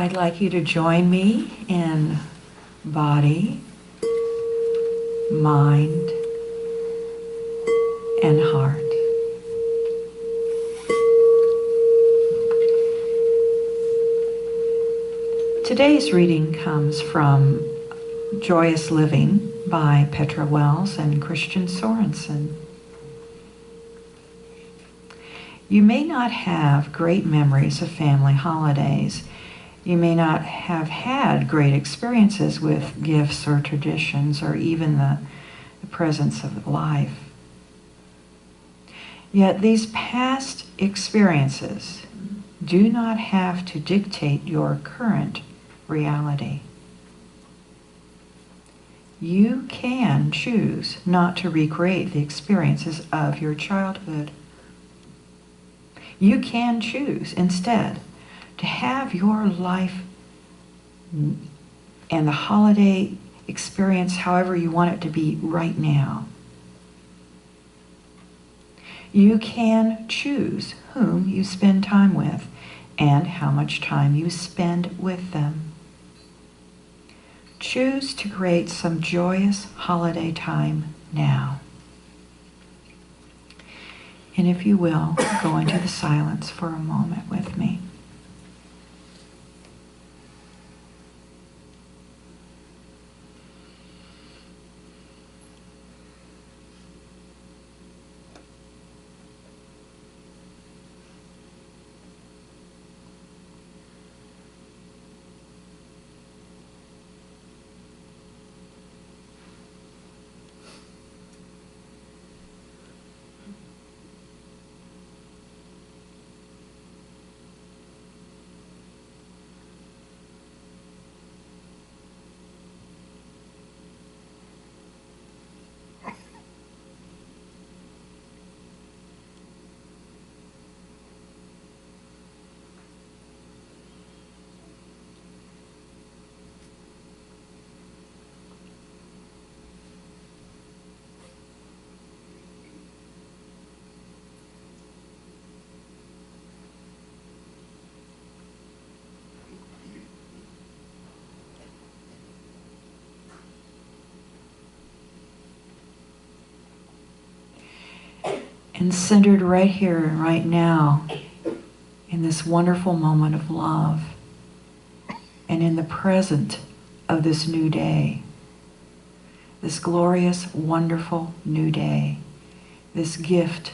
I'd like you to join me in body, mind, and heart. Today's reading comes from Joyous Living by Petra Wells and Christian Sorensen. You may not have great memories of family holidays. You may not have had great experiences with gifts or traditions or even the presence of life. Yet these past experiences do not have to dictate your current reality. You can choose not to recreate the experiences of your childhood. You can choose instead to have your life and the holiday experience however you want it to be right now. You can choose whom you spend time with and how much time you spend with them. Choose to create some joyous holiday time now. And if you will, go into the silence for a moment with me. And centered right here and right now in this wonderful moment of love and in the present of this new day, this glorious, wonderful new day, this gift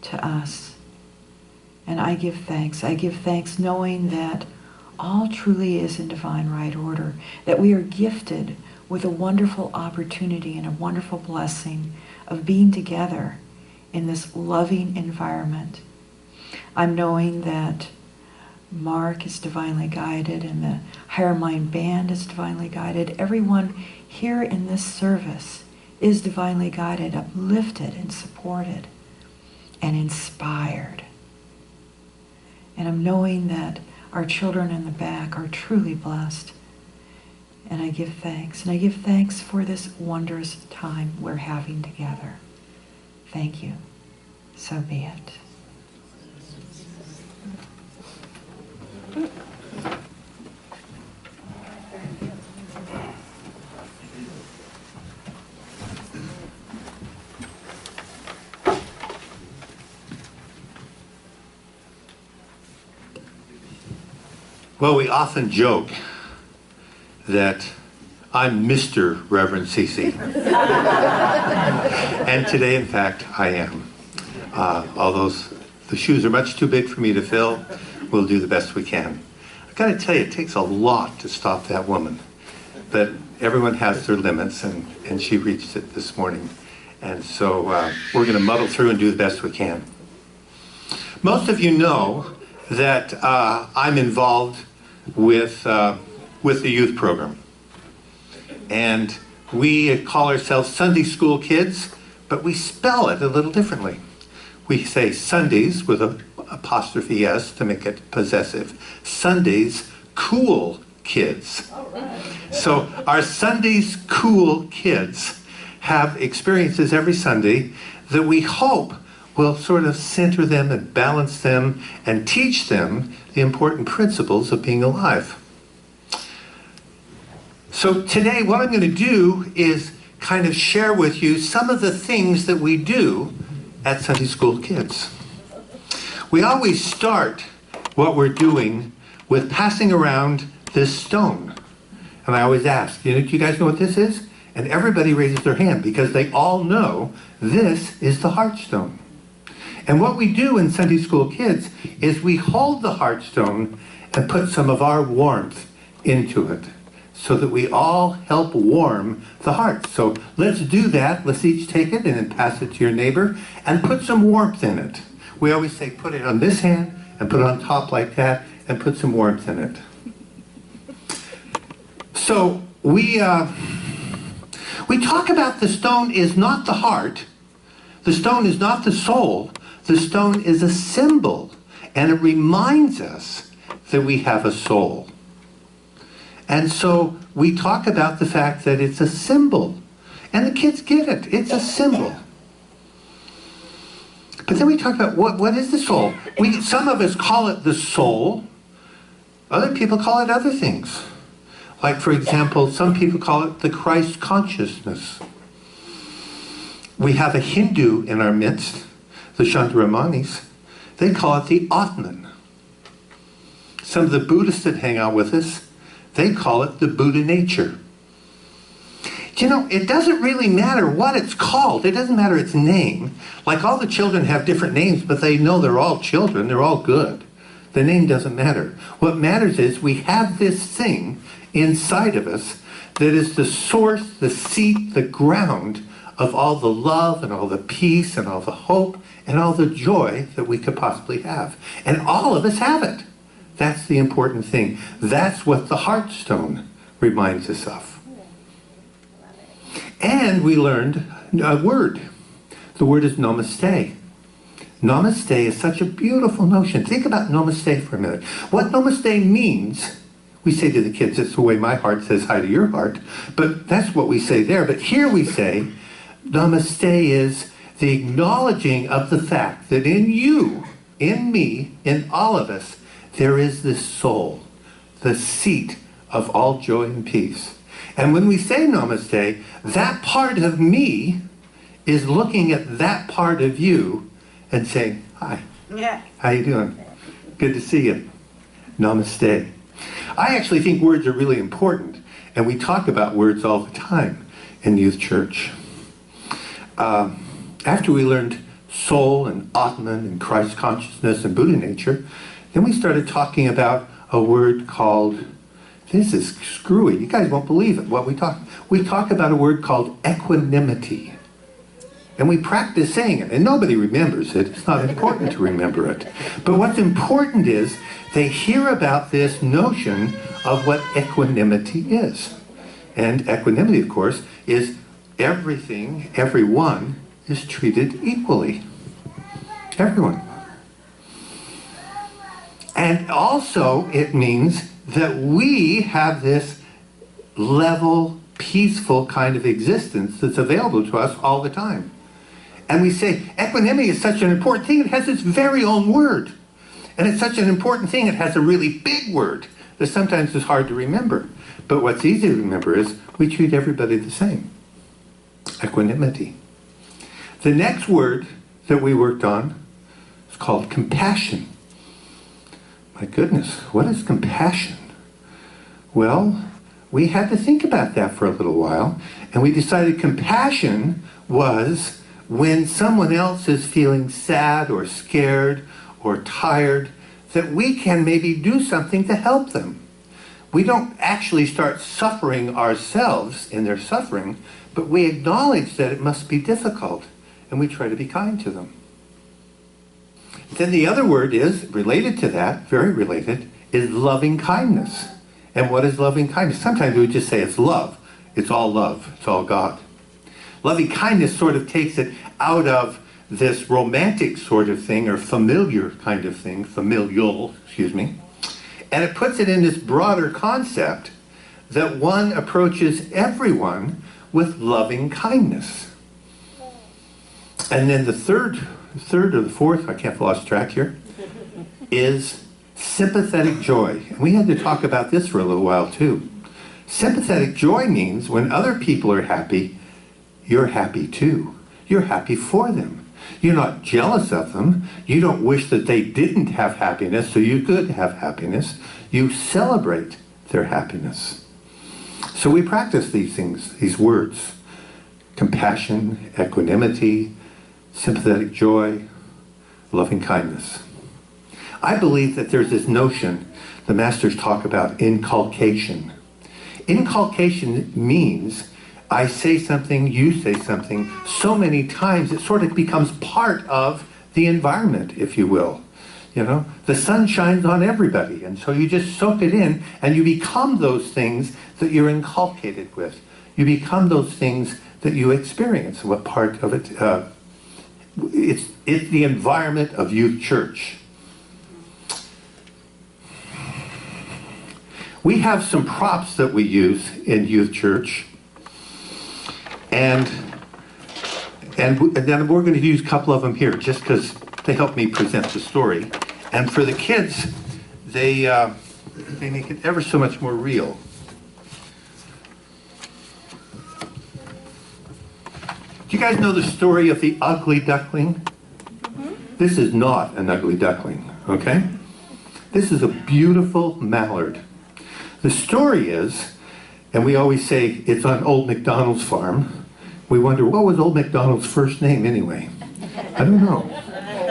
to us. And I give thanks. I give thanks knowing that all truly is in divine right order, that we are gifted with a wonderful opportunity and a wonderful blessing of being together in this loving environment. I'm knowing that Mark is divinely guided and the Higher Mind Band is divinely guided. Everyone here in this service is divinely guided, uplifted and supported and inspired. And I'm knowing that our children in the back are truly blessed. And I give thanks. And I give thanks for this wondrous time we're having together. Thank you. So be it. Well, we often joke that I'm Mr. Reverend Cece. And today, in fact, I am. Although the shoes are much too big for me to fill, we'll do the best we can. I've got to tell you, it takes a lot to stop that woman. But everyone has their limits, and she reached it this morning. And so we're going to muddle through and do the best we can. Most of you know that I'm involved with the youth program. And we call ourselves Sunday school kids, but we spell it a little differently. We say Sundays with an apostrophe S to make it possessive. Sundays cool kids. So our Sundays cool kids have experiences every Sunday that we hope will sort of center them and balance them and teach them the important principles of being alive. So today what I'm going to do is kind of share with you some of the things that we do at Sunday School Kids. We always start what we're doing with passing around this stone. And I always ask, do you guys know what this is? And everybody raises their hand because they all know this is the heartstone. And what we do in Sunday School Kids is we hold the heartstone and put some of our warmth into it so that we all help warm the heart. So let's do that. Let's each take it and then pass it to your neighbor and put some warmth in it. We always say put it on this hand and put it on top like that and put some warmth in it. So we talk about the stone is not the heart. The stone is not the soul. The stone is a symbol, and it reminds us that we have a soul. And so we talk about the fact that it's a symbol. And the kids get it. It's a symbol. But then we talk about what is the soul? Some of us call it the soul. Other people call it other things. Like, for example, some people call it the Christ consciousness. We have a Hindu in our midst, the Chandramanis. They call it the Atman. Some of the Buddhists that hang out with us, they call it the Buddha nature. It doesn't really matter what it's called. It doesn't matter its name. Like, all the children have different names, but they know they're all children. They're all good. The name doesn't matter. What matters is we have this thing inside of us that is the source, the seat, the ground of all the love and all the peace and all the hope and all the joy that we could possibly have. And all of us have it. That's the important thing. That's what the heartstone reminds us of. And we learned a word. The word is namaste. Namaste is such a beautiful notion. Think about namaste for a minute. What namaste means, we say to the kids, it's the way my heart says hi to your heart, but that's what we say there. But here we say, namaste is the acknowledging of the fact that in you, in me, in all of us, there is this soul, the seat of all joy and peace. And when we say namaste, that part of me is looking at that part of you and saying, hi, how you doing? Good to see you. Namaste. I actually think words are really important, and we talk about words all the time in youth church. After we learned soul and Atman and Christ consciousness and Buddha nature, then we started talking about a word called, this is screwy, you guys won't believe it, what we talk about a word called equanimity. And we practice saying it, and nobody remembers it. It's not important to remember it. But what's important is they hear about this notion of what equanimity is. And equanimity, of course, is everything, everyone is treated equally. Everyone. And also it means that we have this level, peaceful kind of existence that's available to us all the time. And we say, equanimity is such an important thing, it has its very own word. And it's such an important thing, it has a really big word that sometimes is hard to remember. But what's easy to remember is we treat everybody the same. Equanimity. The next word that we worked on is called compassion. My goodness, what is compassion? Well, we had to think about that for a little while, and we decided compassion was when someone else is feeling sad or scared or tired, that we can maybe do something to help them. We don't actually start suffering ourselves in their suffering, but we acknowledge that it must be difficult, and we try to be kind to them. Then the other word is, related to that, very related, is loving kindness. And what is loving kindness? Sometimes we just say it's love. It's all love. It's all God. Loving kindness sort of takes it out of this romantic sort of thing, or familiar kind of thing, familial, excuse me, and it puts it in this broader concept that one approaches everyone with loving kindness. And then the third or the fourth, I can't lost track here, is sympathetic joy. And we had to talk about this for a little while too. Sympathetic joy means when other people are happy, you're happy too. You're happy for them. You're not jealous of them. You don't wish that they didn't have happiness so you could have happiness. You celebrate their happiness. So we practice these things, these words: compassion, equanimity, sympathetic joy, loving kindness. I believe that there's this notion the masters talk about, inculcation. Inculcation means I say something, you say something so many times it sort of becomes part of the environment, if you will. You know, the sun shines on everybody, and so you just soak it in and you become those things that you're inculcated with. You become those things that you experience. What part of it? It's the environment of youth church. We have some props that we use in youth church, and then we're going to use a couple of them here just because they help me present the story. And for the kids, they make it ever so much more real. Do you guys know the story of the ugly duckling? Mm-hmm. This is not an ugly duckling, okay? This is a beautiful mallard. The story is, and we always say it's on Old MacDonald's farm. We wonder, what was Old MacDonald's first name anyway? I don't know.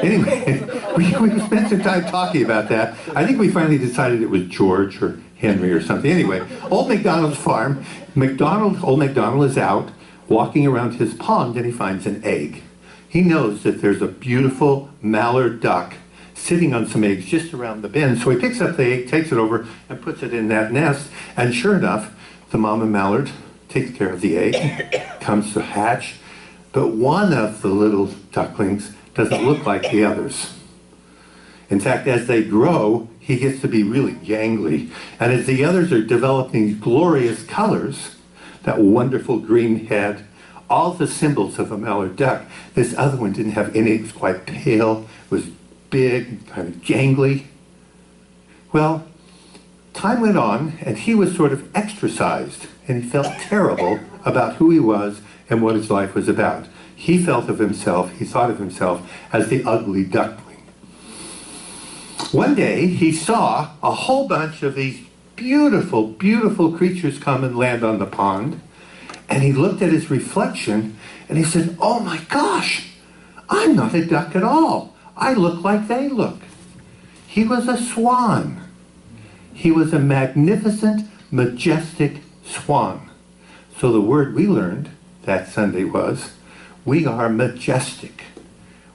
Anyway, we spent some time talking about that. I think we finally decided it was George or Henry or something. Anyway, Old MacDonald's farm, Old MacDonald is out walking around his pond and he finds an egg. He knows that there's a beautiful mallard duck sitting on some eggs just around the bend. So he picks up the egg, takes it over, and puts it in that nest. And sure enough, the mama mallard takes care of the egg, comes to hatch. But one of the little ducklings doesn't look like the others. In fact, as they grow, he gets to be really gangly. And as the others are developing these glorious colors, that wonderful green head, all the symbols of a mallard duck, this other one didn't have any. It was quite pale, was big, kind of gangly. Well, time went on, and he was sort of extrasized, and he felt terrible about who he was and what his life was about. He felt of himself, he thought of himself as the ugly duckling. One day, he saw a whole bunch of these beautiful, beautiful creatures come and land on the pond, and he looked at his reflection, and he said, "Oh my gosh, I'm not a duck at all. I look like they look." He was a swan. He was a magnificent, majestic swan. So the word we learned that Sunday was, we are majestic.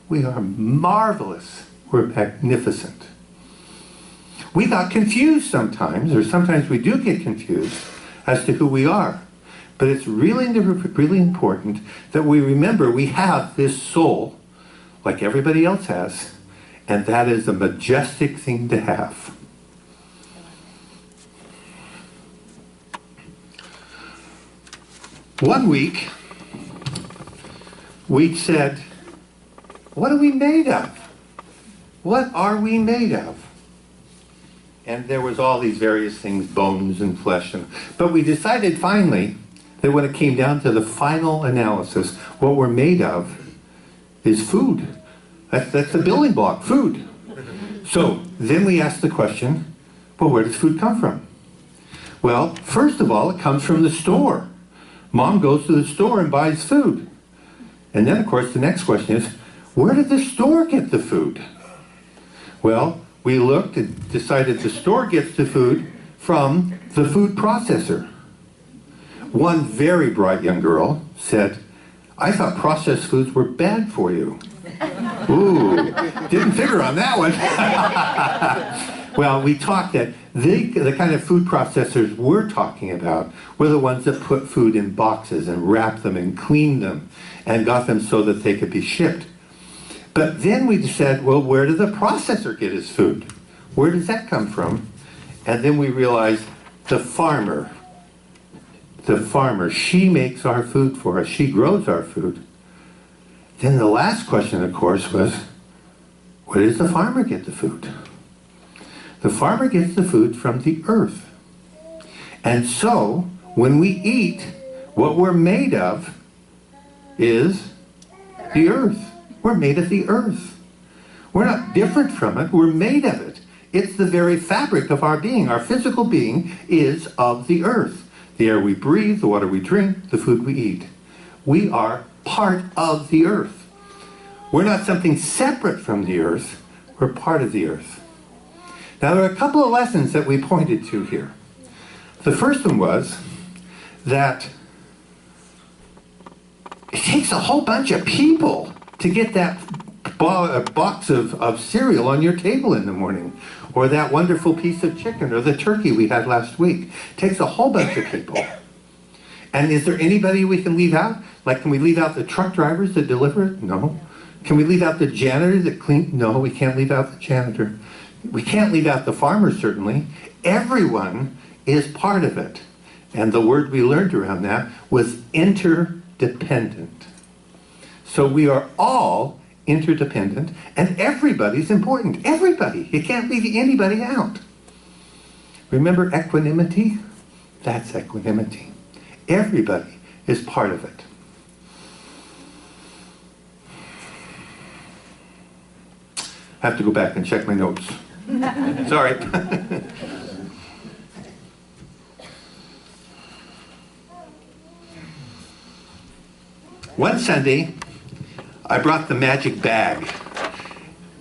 We are marvelous. We're magnificent. We got confused sometimes, or sometimes we do get confused as to who we are. But it's really, really important that we remember we have this soul like everybody else has, and that is a majestic thing to have. One week, we said, what are we made of? What are we made of? And there was all these various things, bones and flesh. But we decided finally that when it came down to the final analysis, what we're made of is food. That's the building block, food. So then we asked the question, well, where does food come from? Well, first of all, it comes from the store. Mom goes to the store and buys food. And then, of course, the next question is, where did the store get the food? Well, we looked and decided the store gets the food from the food processor. One very bright young girl said, I thought processed foods were bad for you. Ooh, didn't figure on that one. Well, we talked that the kind of food processors we're talking about were the ones that put food in boxes and wrapped them and cleaned them and got them so that they could be shipped. But then we said, well, where does the processor get his food? Where does that come from? And then we realized the farmer, she makes our food for us. She grows our food. Then the last question, of course, was, where does the farmer get the food? The farmer gets the food from the earth. And so, when we eat, what we're made of is the earth. We're made of the earth. We're not different from it. We're made of it. It's the very fabric of our being. Our physical being is of the earth. The air we breathe, the water we drink, the food we eat. We are part of the earth. We're not something separate from the earth. We're part of the earth. Now, there are a couple of lessons that we pointed to here. The first one was that it takes a whole bunch of people to get that box of cereal on your table in the morning, or that wonderful piece of chicken, or the turkey we had last week. It takes a whole bunch of people. And is there anybody we can leave out? Like, can we leave out the truck drivers that deliver it? No. Can we leave out the janitor that clean? No, we can't leave out the janitor. We can't leave out the farmer, certainly. Everyone is part of it. And the word we learned around that was interdependent. So we are all interdependent, and everybody's important. Everybody. You can't leave anybody out. Remember equanimity? That's equanimity. Everybody is part of it. I have to go back and check my notes. Sorry. One Sunday, I brought the magic bag.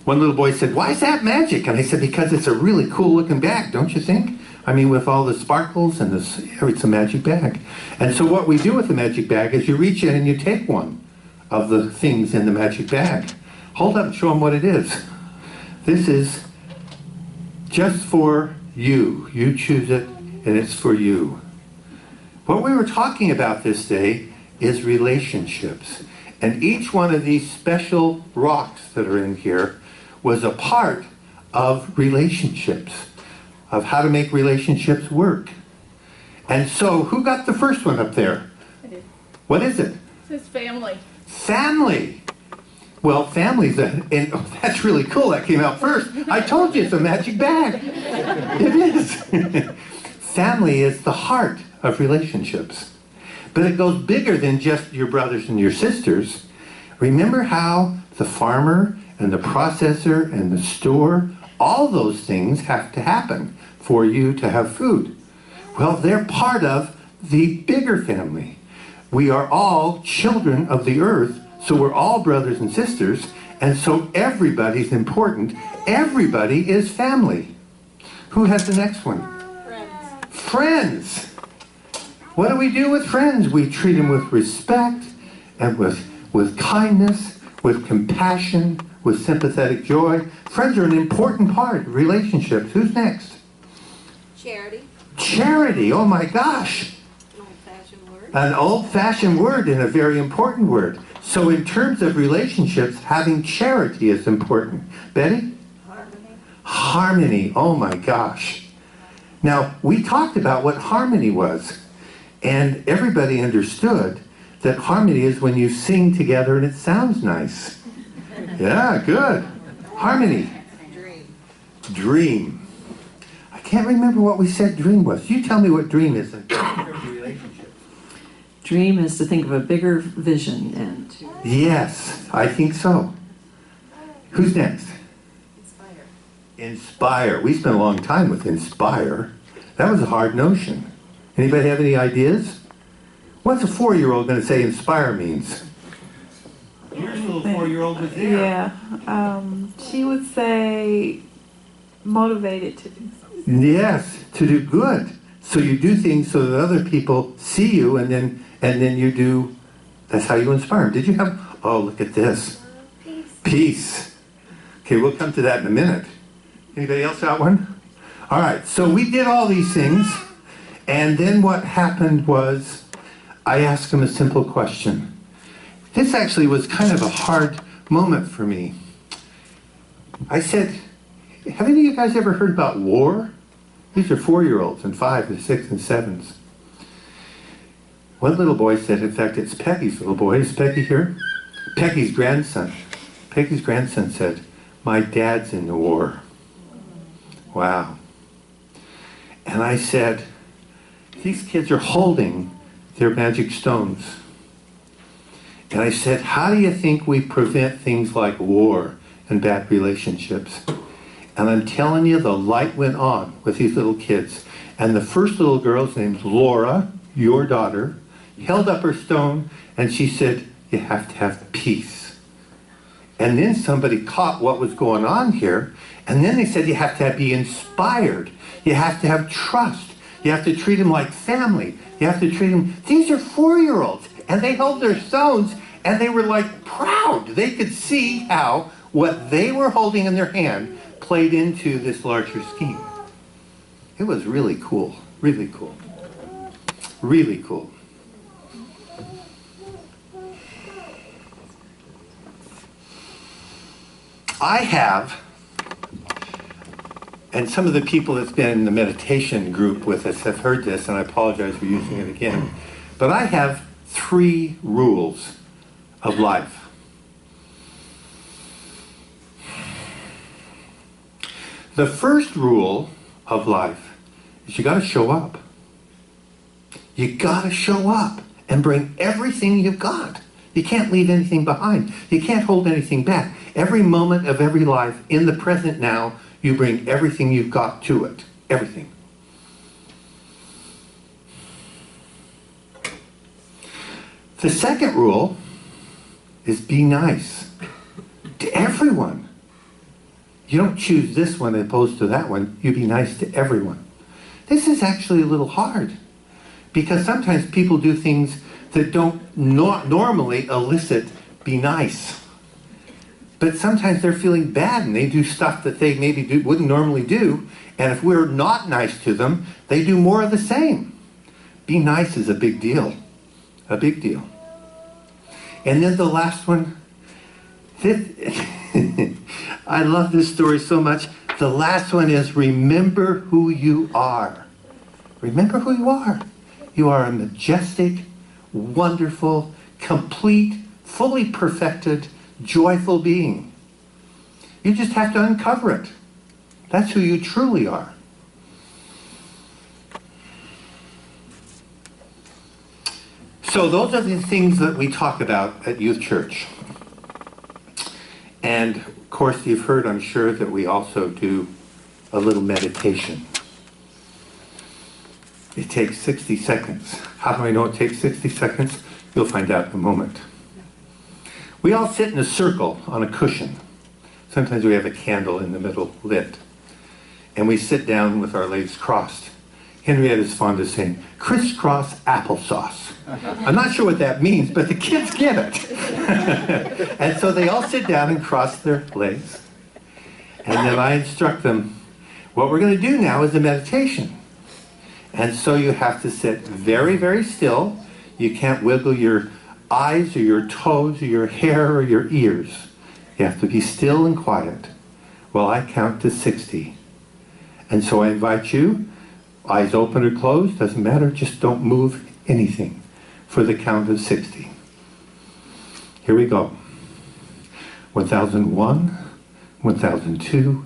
One little boy said, "Why is that magic?" And I said, "Because it's a really cool looking bag, don't you think? I mean, with all the sparkles and this, it's a magic bag." And so what we do with the magic bag is you reach in and you take one of the things in the magic bag. Hold up and show them what it is. This is just for you. You choose it, and it's for you. What we were talking about this day is relationships. And each one of these special rocks that are in here was a part of relationships, of how to make relationships work. And so, who got the first one up there? I did. What is it? It says family. Family. Well, family's that's really cool. That came out first. I told you it's a magic bag. It is. Family is the heart of relationships. But it goes bigger than just your brothers and your sisters. Remember how the farmer and the processor and the store, all those things have to happen for you to have food. Well, they're part of the bigger family. We are all children of the earth, so we're all brothers and sisters, and so everybody's important. Everybody is family. Who has the next one? Friends. Friends. What do we do with friends? We treat them with respect and with kindness, with compassion, with sympathetic joy. Friends are an important part of relationships. Who's next? Charity. Charity. Oh my gosh. An old-fashioned word. An old-fashioned word and a very important word. So in terms of relationships, having charity is important. Betty? Harmony. Harmony. Oh my gosh. Now, we talked about what harmony was. And everybody understood that harmony is when you sing together and it sounds nice. Yeah, good. Harmony. Dream. Dream. I can't remember what we said dream was. You tell me what dream is in terms of relationship. Dream is to think of a bigger vision and to Yes, I think so. Who's next? Inspire. Inspire. We spent a long time with inspire. That was a hard notion. Anybody have any ideas? What's a 4-year-old going to say inspire means? Here's a little 4-year-old with there. Yeah, she would say motivated to do something. Yes, to do good. So you do things so that other people see you, and then you do. That's how you inspire them. Did you have? Oh, look at this. Peace. Peace. Okay, we'll come to that in a minute. Anybody else got one? All right. So we did all these things, and then what happened was, I asked him a simple question. This actually was kind of a hard moment for me. I said, have any of you guys ever heard about war? These are 4-year-olds and 5 and 6 and 7s. One little boy said, in fact, it's Peggy's little boy. Is Peggy here? Peggy's grandson. Peggy's grandson said, my dad's in the war. Wow. And I said, these kids are holding their magic stones. And I said, how do you think we prevent things like war and bad relationships? And I'm telling you, the light went on with these little kids. And the first little girl's named Laura, your daughter, held up her stone and she said, you have to have peace. And then somebody caught what was going on here. And then they said you have to be inspired. You have to have trust. You have to treat them like family. You have to treat them. These are 4-year-olds. And they held their stones and they were like proud. They could see how what they were holding in their hand played into this larger scheme. It was really cool. Really cool. Really cool. I have, and some of the people that's been in the meditation group with us have heard this, and I apologize for using it again, but I have 3 rules of life. The first rule of life is you got to show up. You got to show up and bring everything you've got. You can't leave anything behind. You can't hold anything back. Every moment of every life, in the present now, you bring everything you've got to it. Everything. The second rule is be nice to everyone. You don't choose this one as opposed to that one. You be nice to everyone. This is actually a little hard because sometimes people do things that don't normally elicit be nice. But sometimes they're feeling bad and they do stuff that they maybe wouldn't normally do. And if we're not nice to them, they do more of the same. Be nice is a big deal. A big deal. And then the last one, I love this story so much. The last one is remember who you are. Remember who you are. You are a majestic, wonderful, complete, fully perfected, joyful being. You just have to uncover it. That's who you truly are. So those are the things that we talk about at Youth Church. And of course you've heard, I'm sure, that we also do a little meditation. It takes 60 seconds. How do I know it takes 60 seconds? You'll find out in a moment. We all sit in a circle on a cushion. Sometimes we have a candle in the middle lit. And we sit down with our legs crossed. Henriette is fond of saying, crisscross applesauce. I'm not sure what that means, but the kids get it. And so they all sit down and cross their legs. And then I instruct them, what we're going to do now is a meditation. And so you have to sit very, very still. You can't wiggle your eyes or your toes or your hair or your ears. You have to be still and quiet while I count to 60. And so I invite you, eyes open or closed, doesn't matter, just don't move anything for the count of 60. Here we go. 1001, 1002,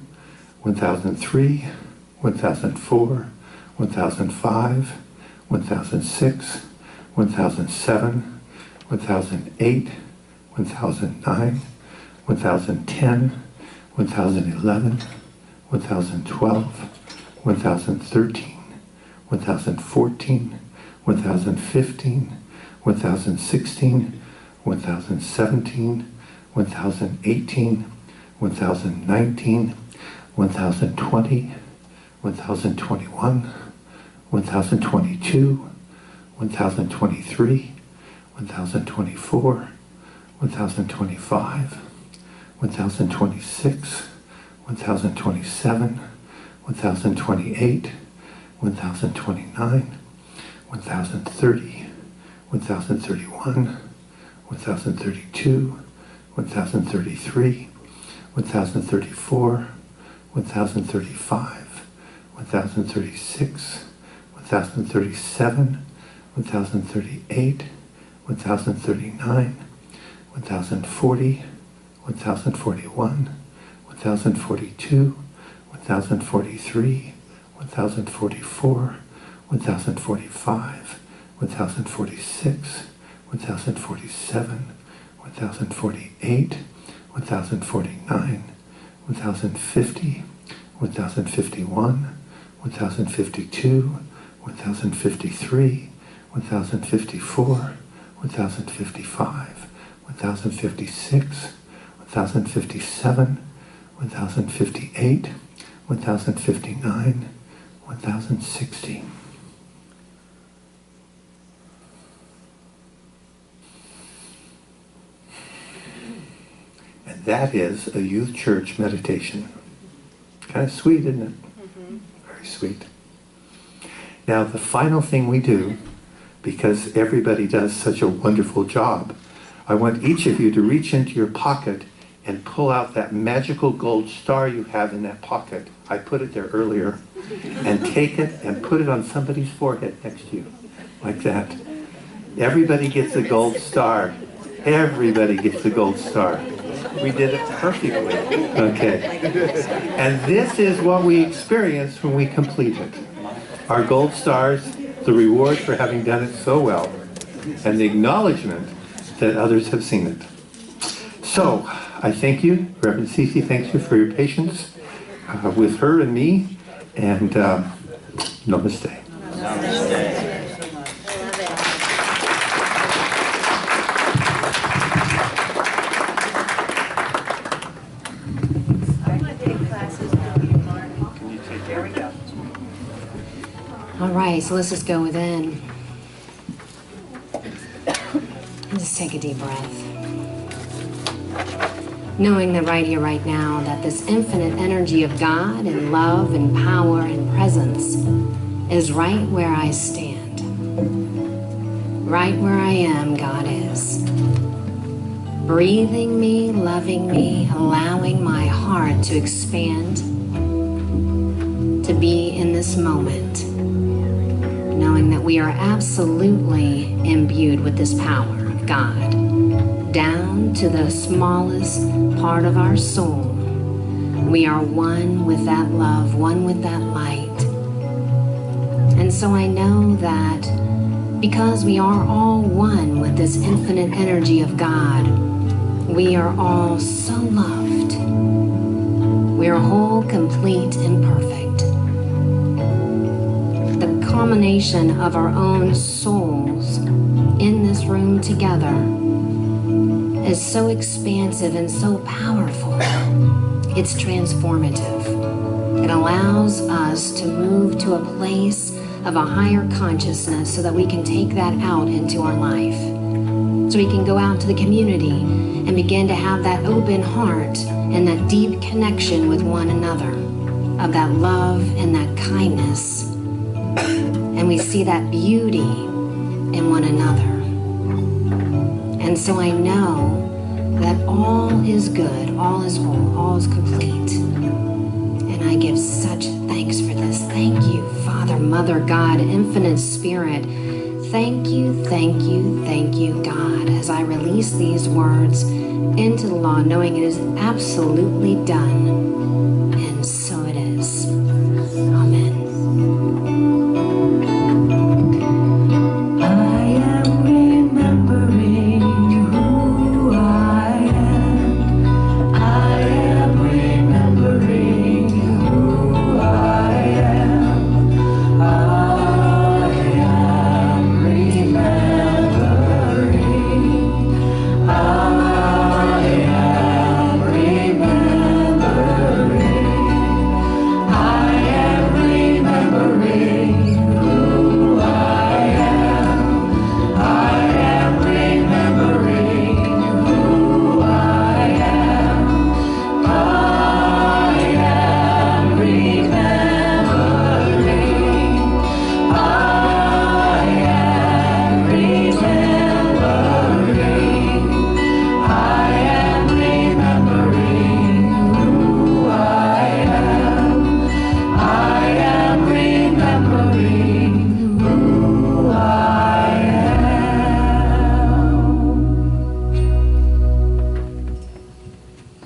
1003, 1004, 1005, 1006, 1007, 1008, 1009, 1010, 1011, 1012, 1013, 1014, 1015, 1016, 1017, 1018, 1019, 1020, 1021, 1022, 1023, 1024, 1025, 1026, 1027, 1028, 1029, 1030, 1031, 1032, 1033, 1034, 1035, 1036, 1037, 1038, 1039, 1040, 1041, 1042, 1043, 1044, 1045, 1046, 1047, 1048, 1049, 1050, 1051, 1052, 1053, 1054, 1055, 1056, 1057, 1058, 1059, 1060. And that is a youth church meditation. Kind of sweet, isn't it? Very sweet. Now, the final thing we do, because everybody does such a wonderful job, I want each of you to reach into your pocket and pull out that magical gold star you have in that pocket. I put it there earlier. And take it and put it on somebody's forehead next to you, like that. Everybody gets a gold star. Everybody gets a gold star. We did it perfectly. Okay. And this is what we experience when we complete it. Our gold stars, the reward for having done it so well, and the acknowledgement that others have seen it. So, I thank you. Reverend Cece, thanks you for your patience with her and me. And namaste. All right, so let's just go within. And just take a deep breath. Knowing that right here, right now, that this infinite energy of God and love and power and presence is right where I stand. Right where I am, God is. Breathing me, loving me, allowing my heart to expand, to be in this moment. Knowing that we are absolutely imbued with this power of God, down to the smallest part of our soul. We are one with that love, one with that light. And so I know that because we are all one with this infinite energy of God, we are all so loved. We are whole, complete, and perfect. The combination of our own souls in this room together is so expansive and so powerful. It's transformative. It allows us to move to a place of a higher consciousness so that we can take that out into our life. So we can go out to the community and begin to have that open heart and that deep connection with one another, of that love and that kindness. And we see that beauty in one another. And so I know that all is good, all is whole, all is complete. And I give such thanks for this. Thank you, Father, Mother, God, Infinite Spirit. Thank you, thank you, thank you, God, as I release these words into the law, knowing it is absolutely done. And so it is. Amen.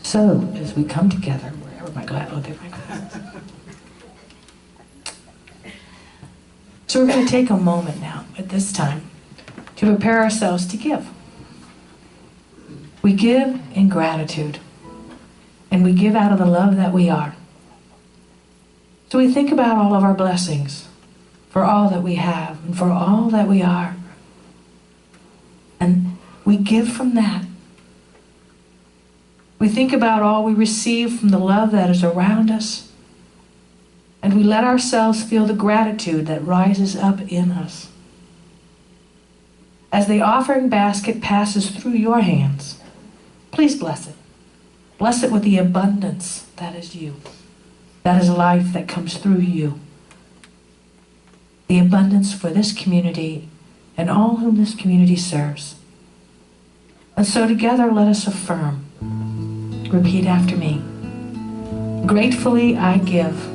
So, as we come together, where are my glasses? Oh, there my glasses. So we're going to take a moment now at this time to prepare ourselves to give. We give in gratitude, and we give out of the love that we are. So we think about all of our blessings, for all that we have and for all that we are. And we give from that. We think about all we receive from the love that is around us, and we let ourselves feel the gratitude that rises up in us. As the offering basket passes through your hands, please bless it. Bless it with the abundance that is you. That is life that comes through you. The abundance for this community and all whom this community serves. And so together let us affirm. Repeat after me. Gratefully I give.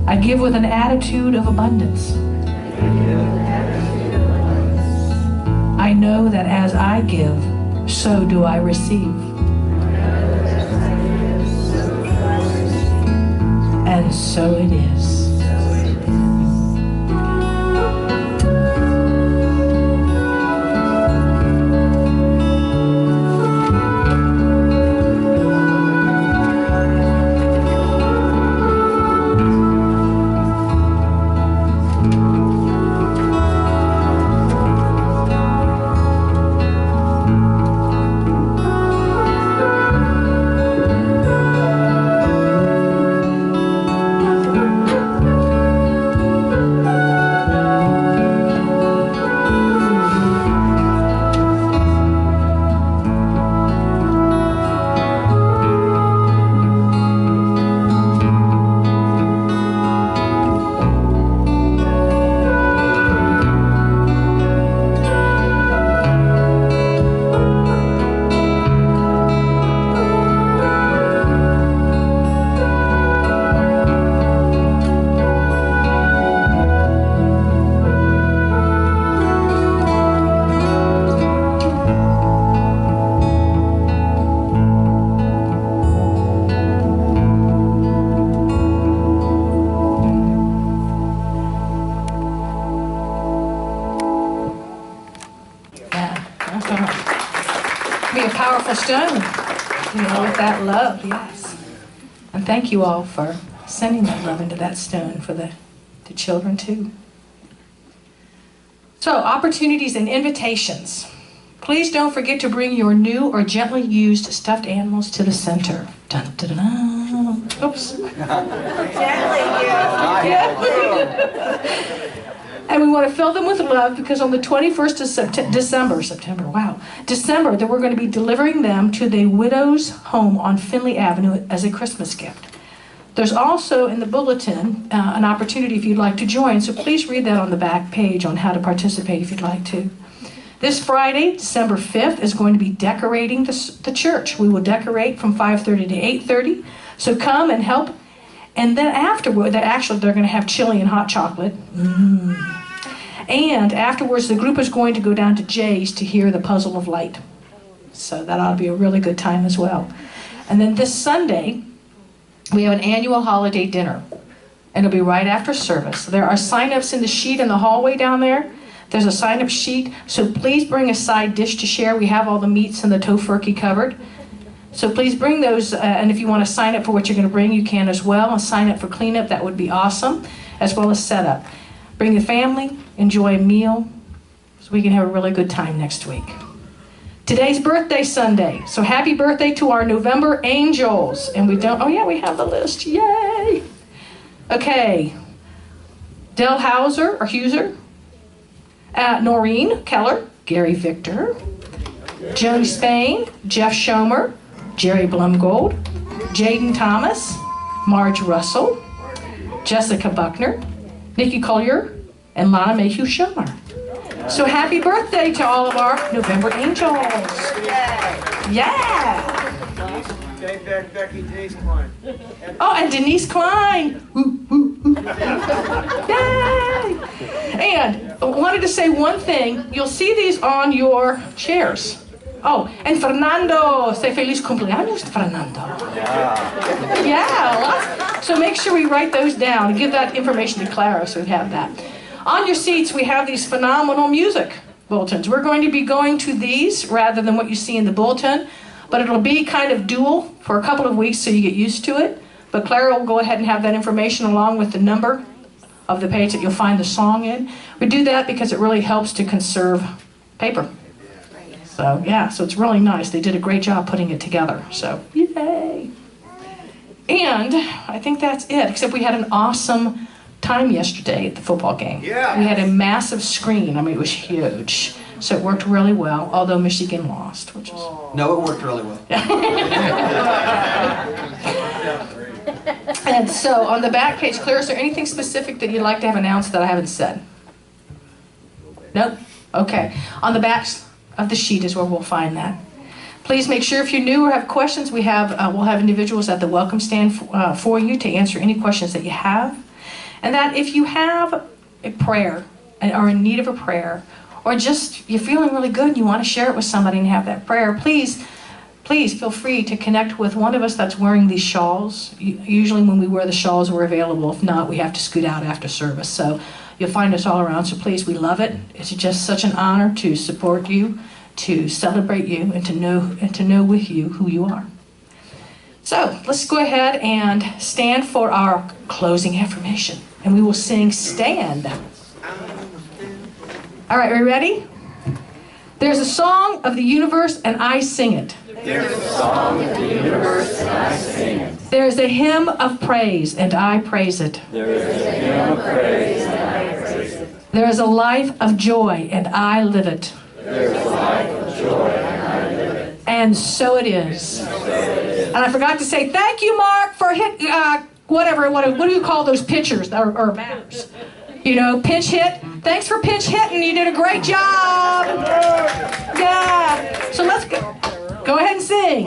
I give with an attitude of abundance. I know that as I give, so do I receive. And so it is. Be a powerful stone, with that love, yes. And thank you all for sending that love into that stone for the children too. So, opportunities and invitations. Please don't forget to bring your new or gently used stuffed animals to the center. Dun, dun, dun, dun. Oops. And we want to fill them with love because on the 21st of December, that we're going to be delivering them to the widow's home on Finley Avenue as a Christmas gift. There's also in the bulletin an opportunity if you'd like to join, so please read that on the back page on how to participate if you'd like to. This Friday, December 5th, is going to be decorating the church. We will decorate from 5:30 to 8:30, so come and help. And then afterward, they're going to have chili and hot chocolate. And afterwards, the group is going to go down to Jay's to hear the Puzzle of Light. So that ought to be a really good time as well. And then this Sunday, we have an annual holiday dinner. And it'll be right after service. There are sign-ups in the sheet in the hallway down there. There's a sign-up sheet. So please bring a side dish to share. We have all the meats and the tofurkey covered. So please bring those, and if you want to sign up for what you're going to bring, you can as well. And sign up for cleanup, that would be awesome, as well as setup. Bring the family, enjoy a meal, so we can have a really good time next week. Today's birthday Sunday, so happy birthday to our November Angels. And we have the list, yay! Okay, Del Hauser, or Huser, Noreen Keller, Gary Victor, Joni Spain, Jeff Schomer, Jerry Blumgold, Jaden Thomas, Marge Russell, Jessica Buckner, Nikki Collier, and Lana Mayhew Schomer. So happy birthday to all of our November Angels. Yeah! Take back Becky Denise Klein. Oh, and Denise Klein. Woo, woo, woo. Yay! And I wanted to say one thing. You'll see these on your chairs. Oh, and Fernando, say feliz cumpleaños, Fernando. Yeah, So make sure we write those down and give that information to Clara so we have that. On your seats, we have these phenomenal music bulletins. We're going to be going to these rather than what you see in the bulletin, but it'll be kind of dual for a couple of weeks so you get used to it. But Clara will go ahead and have that information along with the number of the page that you'll find the song in. We do that because it really helps to conserve paper. So yeah, so it's really nice. They did a great job putting it together. So yay! And I think that's it, except we had an awesome time yesterday at the football game. Yeah. We had a massive screen. I mean, it was huge. So it worked really well, although Michigan lost, which is... No, it worked really well. And so on the back page, Claire, is there anything specific that you'd like to have announced that I haven't said? Nope? Okay. On the back of the sheet is where we'll find that. Please make sure if you're new or have questions, we'll have individuals at the welcome stand for you to answer any questions that you have. And that if you have a prayer and are in need of a prayer, or just you're feeling really good and you want to share it with somebody and have that prayer, please feel free to connect with one of us that's wearing these shawls. Usually when we wear the shawls, we're available. If not, we have to scoot out after service. So you'll find us all around. So please, we love it. It's just such an honor to support you, to celebrate you, and to know with you who you are. So let's go ahead and stand for our closing affirmation. And we will sing Stand. All right, are we ready? There's a song of the universe and I sing it. There's a song of the universe and I sing it. There's a hymn of praise and I praise it. There is a hymn of praise and I praise it. There is a life of joy and I live it. There is a life of joy and I live it. And so it is. And I forgot to say thank you, Mark, for what do you call those pitchers or batters? You know, pinch hit. Thanks for pinch hitting. You did a great job. Yeah. So let's go ahead and sing.